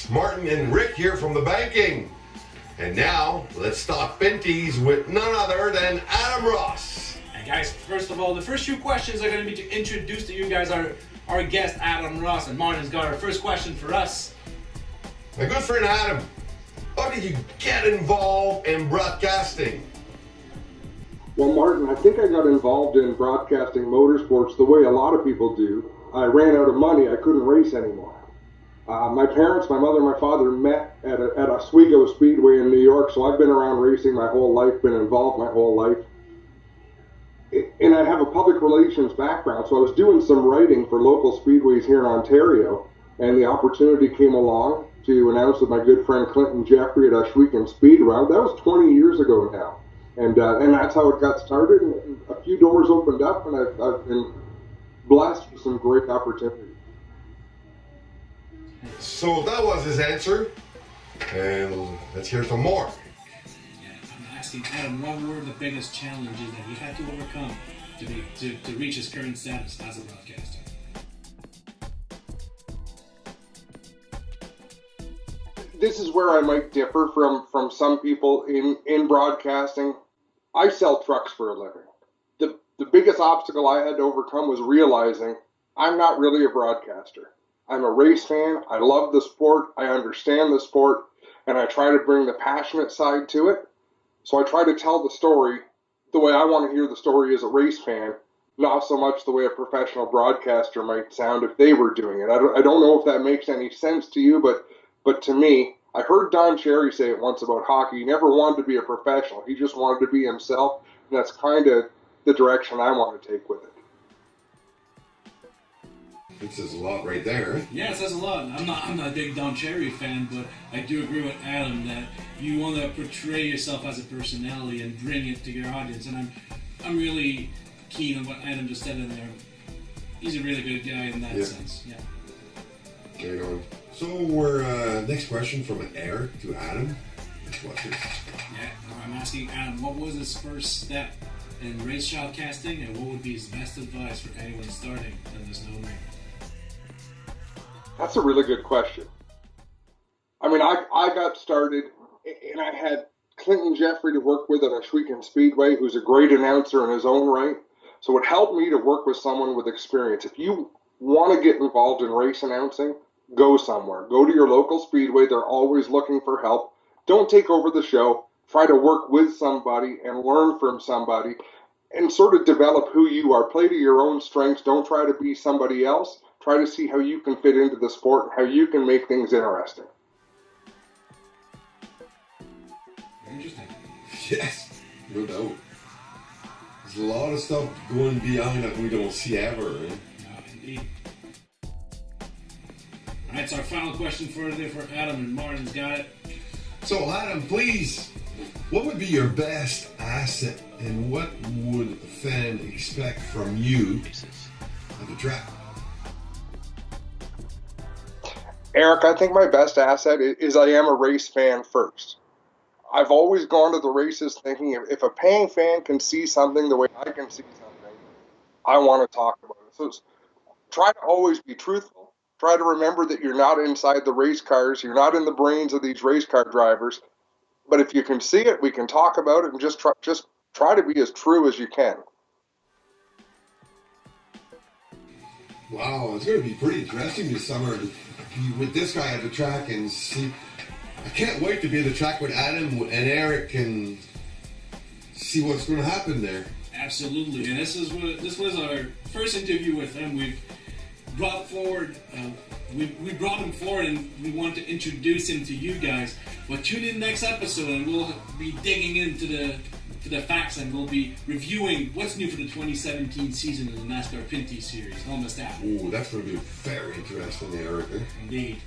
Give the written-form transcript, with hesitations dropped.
Martin and Rick here from the banking. And now, let's talk Pinty's with none other than Adam Ross. And guys, first of all, the first few questions are going to be to introduce to you guys our guest, Adam Ross. And Martin's got our first question for us. My good friend Adam, how did you get involved in broadcasting? Well, Martin, I think I got involved in broadcasting motorsports the way a lot of people do. I ran out of money. I couldn't race anymore. My parents, my mother and my father met at Oswego Speedway in New York, so I've been around racing my whole life, been involved my whole life. And I have a public relations background, so I was doing some writing for local speedways here in Ontario, and the opportunity came along to announce with my good friend Clinton Jeffrey at Oswego Speedway. That was 20 years ago now. And that's how it got started, and a few doors opened up, and I've been blessed with some great opportunities. So that was his answer, and let's hear some more. Yeah, I'm asking Adam, what were the biggest challenges that he had to overcome to reach his current status as a broadcaster? This is where I might differ from some people in broadcasting. I sell trucks for a living. The biggest obstacle I had to overcome was realizing I'm not really a broadcaster. I'm a race fan. I love the sport. I understand the sport, and I try to bring the passionate side to it. So I try to tell the story the way I want to hear the story as a race fan, not so much the way a professional broadcaster might sound if they were doing it. I don't know if that makes any sense to you, but to me, I heard Don Cherry say it once about hockey. He never wanted to be a professional. He just wanted to be himself, and that's kind of the direction I want to take with it. It says a lot right there. Yeah, it says a lot. I'm not a big Don Cherry fan, but I do agree with Adam that you want to portray yourself as a personality and bring it to your audience. And I'm really keen on what Adam just said in there. He's a really good guy in that sense. Yeah. Carry on. So we're next question from Eric to Adam. What's this? Yeah, I'm asking Adam, what was his first step in race shoutcasting, and what would be his best advice for anyone starting in this domain? That's a really good question. I mean, I got started, and I had Clinton Jeffrey to work with at Oswego Speedway, who's a great announcer in his own right. So it helped me to work with someone with experience. If you want to get involved in race announcing, go somewhere. Go to your local speedway. They're always looking for help. Don't take over the show. Try to work with somebody and learn from somebody and sort of develop who you are. Play to your own strengths. Don't try to be somebody else. Try to see how you can fit into the sport and how you can make things interesting. Interesting. Yes, no doubt. There's a lot of stuff going behind that we don't see ever. Eh? Indeed. Alright, so our final question for today for Adam, and Martin's got it. So Adam, please, what would be your best asset and what would a fan expect from you at the track? Eric, I think my best asset is I am a race fan first. I've always gone to the races thinking if a paying fan can see something the way I can see something, I want to talk about it. So try to always be truthful. Try to remember that you're not inside the race cars. You're not in the brains of these race car drivers. But if you can see it, we can talk about it and just try to be as true as you can. Wow, it's going to be pretty interesting this summer to be with this guy at the track and see. I can't wait to be at the track with Adam and Eric and see what's going to happen there. Absolutely, and this was our first interview with him. We've brought forward, we brought him forward, and we want to introduce him to you guys. But tune in next episode, and we'll be digging into the facts, and we'll be reviewing what's new for the 2017 season of the NASCAR Pinty series. Almost that. Ooh, that's going to be very interesting, Eric. Eh? Indeed.